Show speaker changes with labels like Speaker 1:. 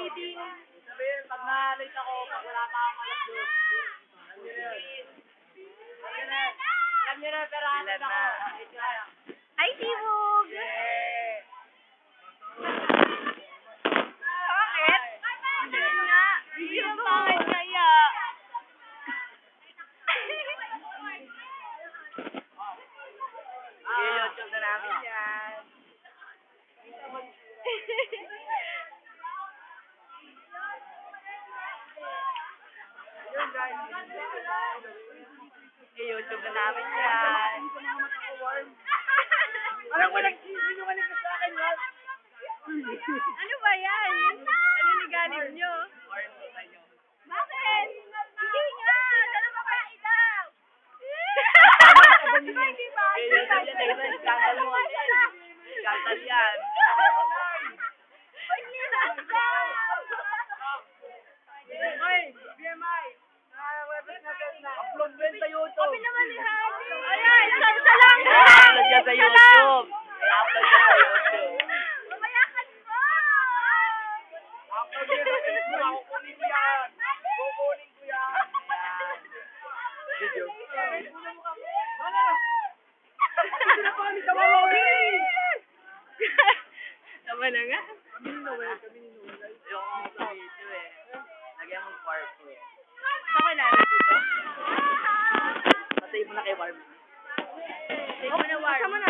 Speaker 1: meeting.
Speaker 2: Sabihin, pag na-late ako, pag wala pa akong alas doon. Alam niyo na, pero hatid ako.
Speaker 1: Hi, Sibog! Bakit? Hindi nga. Yung pangit kaya.
Speaker 2: I-YouTube na namin yan. Yun guys. I-YouTube na namin yan. Alam ko lang, sinungaling ka sa akin, Rob.
Speaker 1: Ano ba yan? Naniniganin nyo? Bakit? Hindi nga! Dala mo kaya ilaw! Hindi ba?
Speaker 2: I-YouTube yan, scandal mo kasi. Scandal yan.
Speaker 1: Huwag niyo daw!
Speaker 2: Ay, BMI! Website natin na. Upload mo sa YouTube.
Speaker 1: Sabi naman ni Hani. Ayan, isa lang!
Speaker 2: I-upload yan sa YouTube. I-upload yan sa YouTube.
Speaker 1: Mamayakan mo!
Speaker 2: Upload yan sa Facebook. Ako kunin ko yan. Kukunin ko yan. Video. Ano? Hindi na kami kawawa.
Speaker 1: Tama na nga.
Speaker 2: Kami ni Noel. Ayoko mo sa video eh. Lagyan mo kwarto eh.
Speaker 1: Ako na dito.
Speaker 2: Patay mo na kay Barbie.
Speaker 1: Take mo na, War. Kasama na.